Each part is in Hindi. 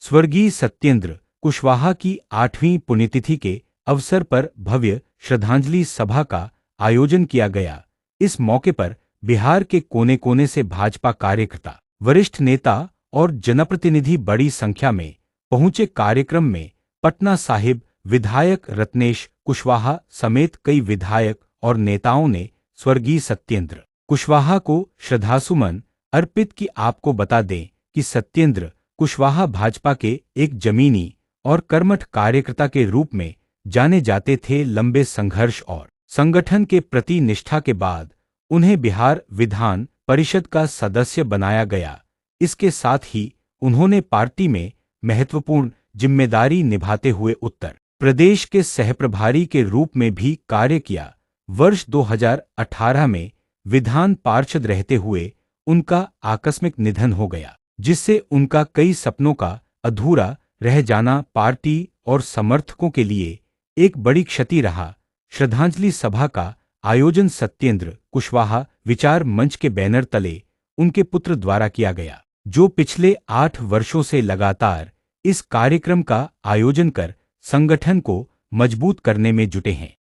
स्वर्गीय सत्येंद्र कुशवाहा की 8वीं पुण्यतिथि के अवसर पर भव्य श्रद्धांजलि सभा का आयोजन किया गया। इस मौके पर बिहार के कोने कोने से भाजपा कार्यकर्ता, वरिष्ठ नेता और जनप्रतिनिधि बड़ी संख्या में पहुंचे। कार्यक्रम में पटना साहिब विधायक रत्नेश कुशवाहा समेत कई विधायक और नेताओं ने स्वर्गीय सत्येंद्र कुशवाहा को श्रद्धासुमन अर्पित की। आपको बता दें कि सत्येंद्र कुशवाहा भाजपा के एक जमीनी और कर्मठ कार्यकर्ता के रूप में जाने जाते थे। लंबे संघर्ष और संगठन के प्रति निष्ठा के बाद उन्हें बिहार विधान परिषद का सदस्य बनाया गया। इसके साथ ही उन्होंने पार्टी में महत्वपूर्ण जिम्मेदारी निभाते हुए उत्तर प्रदेश के सहप्रभारी के रूप में भी कार्य किया। वर्ष 2018 में विधान पार्षद रहते हुए उनका आकस्मिक निधन हो गया, जिससे उनका कई सपनों का अधूरा रह जाना पार्टी और समर्थकों के लिए एक बड़ी क्षति रहा। श्रद्धांजलि सभा का आयोजन सत्येंद्र कुशवाहा विचार मंच के बैनर तले उनके पुत्र द्वारा किया गया, जो पिछले 8 वर्षों से लगातार इस कार्यक्रम का आयोजन कर संगठन को मजबूत करने में जुटे हैं।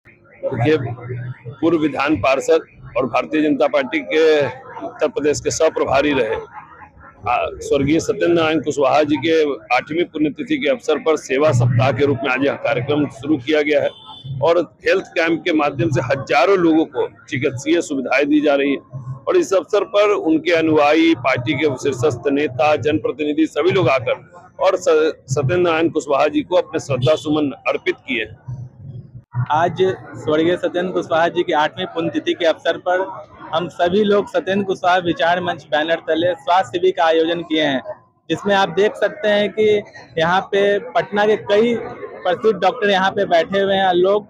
पूर्व विधान पार्षद और भारतीय जनता पार्टी के उत्तर प्रदेश के सह प्रभारी रहे स्वर्गीय सत्येंद्र नारायण कुशवाहा जी के 8वीं पुण्यतिथि के अवसर पर सेवा सप्ताह के रूप में आज यह कार्यक्रम शुरू किया गया है और हेल्थ कैंप के माध्यम से हजारों लोगों को चिकित्सीय सुविधाएं दी जा रही है। और इस अवसर पर उनके अनुयायी, पार्टी के शीर्षस्थ नेता, जनप्रतिनिधि सभी लोग आकर और सत्येंद्र नारायण कुशवाहा जी को अपने श्रद्धा सुमन अर्पित किए। आज स्वर्गीय सत्येंद्र कुशवाहा जी की 8वीं पुण्यतिथि के अवसर पर हम सभी लोग सत्येंद्र कुशवाहा विचार मंच बैनर तले स्वास्थ्य शिविर का आयोजन किए हैं, जिसमें आप देख सकते हैं कि यहाँ पे पटना के कई प्रसिद्ध डॉक्टर यहाँ पे बैठे हुए हैं। लोग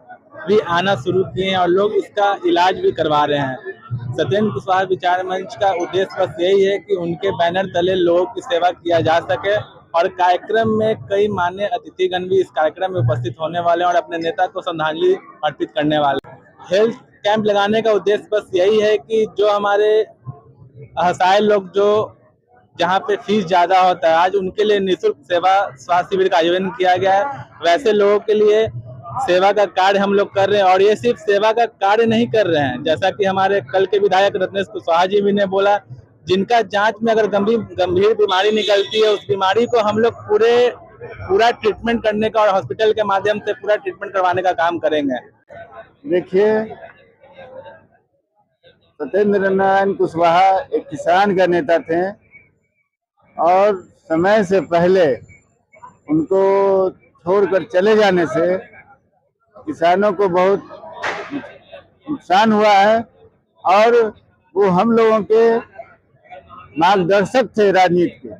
भी आना शुरू किए हैं और लोग इसका इलाज भी करवा रहे हैं। सत्येंद्र कुशवाहा विचार मंच का उद्देश्य बस यही है कि उनके बैनर तले लोगों की सेवा किया जा सके और कार्यक्रम में कई मान्य अतिथिगण भी इस कार्यक्रम में उपस्थित होने वाले हैं और अपने नेता को श्रद्धांजलि अर्पित करने वाले हैं। हेल्थ कैंप लगाने का उद्देश्य बस यही है कि जो हमारे असहाय लोग जो जहाँ पे फीस ज्यादा होता है, आज उनके लिए निःशुल्क सेवा स्वास्थ्य शिविर का आयोजन किया गया है। वैसे लोगों के लिए सेवा का कार्य हम लोग कर रहे हैं और ये सिर्फ सेवा का कार्य नहीं कर रहे हैं, जैसा कि हमारे कल के विधायक रत्नेश कुशवाहा जी भी ने बोला, जिनका जांच में अगर गंभीर बीमारी निकलती है, उस बीमारी को हम लोग पूरा ट्रीटमेंट करने का और हॉस्पिटल के माध्यम से पूरा ट्रीटमेंट करवाने का काम करेंगे। देखिए, सत्येंद्र नारायण कुशवाहा एक किसान का नेता थे और समय से पहले उनको छोड़कर चले जाने से किसानों को बहुत नुकसान हुआ है और वो हम लोगों के मार्गदर्शक थे राजनीति के।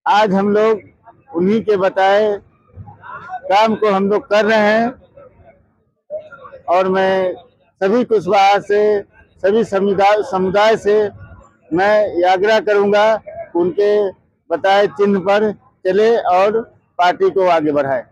आज हम लोग उन्हीं के बताए काम को हम लोग कर रहे हैं और मैं सभी कुशवाहा से, सभी समुदाय से मैं ये आग्रह करूंगा कि उनके बताए चिन्ह पर चले और पार्टी को आगे बढ़ाए।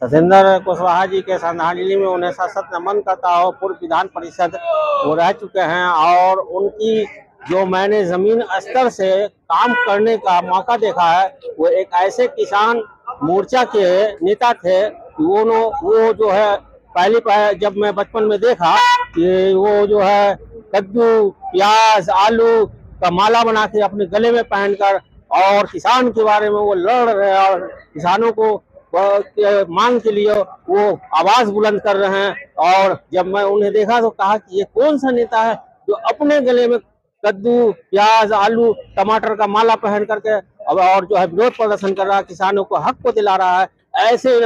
सत्येंद्र कुशवाहा जी के श्रद्धांजलि में उन्हें सशक्त नमन करता हो। पूर्व विधान परिषद वो रह चुके हैं और उनकी जो मैंने जमीन स्तर से काम करने का मौका देखा है, वो एक ऐसे किसान मोर्चा के नेता थे कि वो जो है पहली जब मैं बचपन में देखा कि वो जो है कद्दू, प्याज, आलू का माला बना के अपने गले में पहनकर और किसान के बारे में वो लड़ रहे हैं और किसानों को मांग के लिए वो आवाज बुलंद कर रहे हैं। और जब मैं उन्हें देखा तो कहा कि ये कौन सा नेता है जो अपने गले में कद्दू, प्याज, आलू, टमाटर का माला पहन करके और जो है विरोध प्रदर्शन कर रहा है, किसानों को हक को दिला रहा है। ऐसे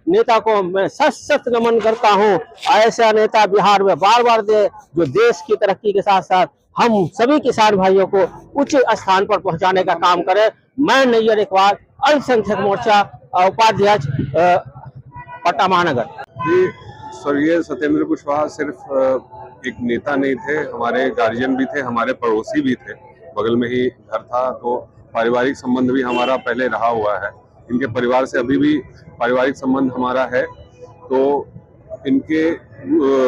नेता को मैं सशक्त नमन करता हूँ। ऐसा नेता बिहार में बार बार दे, जो देश की तरक्की के साथ साथ हम सभी किसान भाइयों को उच्च स्थान पर पहुंचाने का काम करे। मैं नैयर इकबाल, अल्पसंख्यक मोर्चा उपाध्यक्ष पटना महानगर। स्वर्गीय सत्येंद्र कुशवाहा सिर्फ एक नेता नहीं थे, हमारे गार्जियन भी थे, हमारे पड़ोसी भी थे, बगल में ही घर था, तो पारिवारिक संबंध भी हमारा पहले रहा हुआ है। इनके परिवार से अभी भी पारिवारिक संबंध हमारा है, तो इनके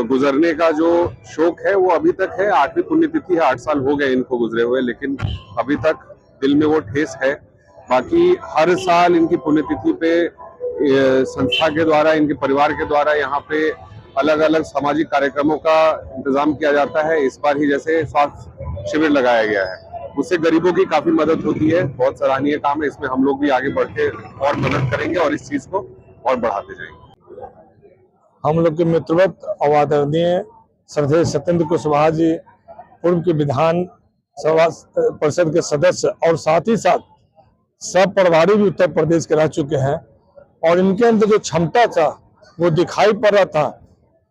गुजरने का जो शोक है वो अभी तक है। 8वीं पुण्यतिथि है, 8 साल हो गए इनको गुजरे हुए, लेकिन अभी तक दिल में वो ठेस है। बाकी हर साल इनकी पुण्यतिथि पे संस्था के द्वारा, इनके परिवार के द्वारा यहाँ पे अलग अलग सामाजिक कार्यक्रमों का इंतजाम किया जाता है। इस बार ही जैसे स्वास्थ्य शिविर लगाया गया है, उससे गरीबों की काफी मदद होती है। बहुत सराहनीय काम है। इसमें हम लोग भी आगे बढ़ के और मदद करेंगे और इस चीज को और बढ़ाते जाएंगे। हम लोग के मित्रवत और आदरणीय श्रद्धेय सत्येंद्र कुशवाहा जी पूर्व के विधान सभा परिषद के सदस्य और साथ ही साथ सब प्रभारी भी उत्तर प्रदेश के रह चुके हैं, और इनके अंदर जो क्षमता था वो दिखाई पड़ रहा था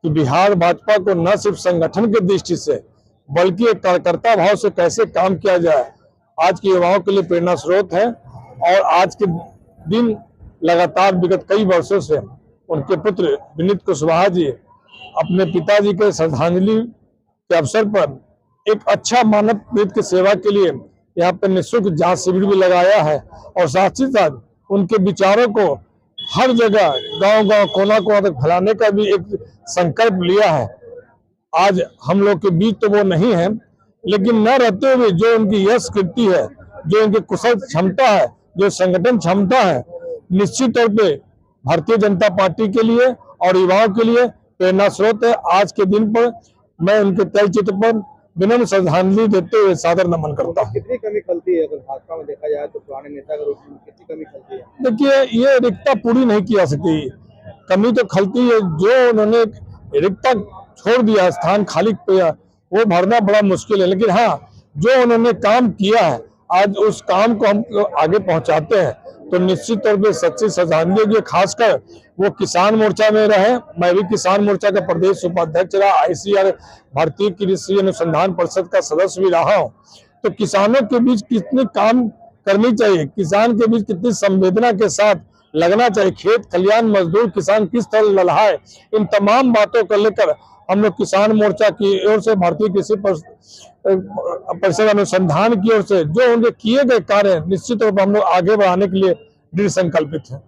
कि बिहार भाजपा को न सिर्फ संगठन की दृष्टि से बल्कि एक कार्यकर्ता भाव से कैसे काम किया जाए आज के युवाओं के लिए प्रेरणा स्रोत है। और आज के दिन लगातार विगत कई वर्षों से उनके पुत्र विनीत कुशवाहा जी अपने पिताजी के श्रद्धांजलि के अवसर पर एक अच्छा मानव प्रीत की सेवा के लिए यहाँ पर निःशुल्क जांच शिविर भी लगाया है, और साथ ही साथ उनके विचारों को हर जगह गांव-गांव कोना-कोना तक फैलाने का भी एक संकल्प लिया है। आज हम लोग के बीच तो वो नहीं है, लेकिन न रहते हुए जो उनकी यश कीर्ति है, जो उनकी कुशल क्षमता है, जो संगठन क्षमता है, निश्चित तौर पे भारतीय जनता पार्टी के लिए और युवाओं के लिए प्रेरणा स्रोत है। आज के दिन पर मैं उनके तैल चित्र पर विनम्र श्रद्धांजलि देते हुए सादर नमन करता हूँ। कितनी कमी खलती है अगर भाजपा में देखा जाए तो पुराने नेता के रूप में कितनी कमी खलती है? देखिए, ये रिक्ता पूरी नहीं की जा सकती, कमी तो खलती है। जो उन्होंने रिक्ता छोड़ दिया, स्थान खाली किया, वो भरना बड़ा मुश्किल है। लेकिन हाँ, जो उन्होंने काम किया है आज उस काम को हम आगे पहुंचाते हैं, तो निश्चित तौर पे सच्ची श्रद्धांजलि होगी। खासकर वो किसान मोर्चा में रहे, मैं भी किसान मोर्चा का प्रदेश उपाध्यक्ष रहा, ICR भारतीय कृषि अनुसंधान परिषद का सदस्य भी रहा हूँ। तो किसानों के बीच कितनी काम करनी चाहिए, किसान के बीच कितनी संवेदना के साथ लगना चाहिए, खेत खलियान मजदूर किसान किस तरह ललहाए, इन तमाम बातों को लेकर हम लोग किसान मोर्चा की ओर से, भारतीय कृषि परिषद अनुसंधान की ओर से जो उनके किए गए कार्य निश्चित तौर पर हम लोग आगे बढ़ाने के लिए दृढ़ संकल्पित हैं।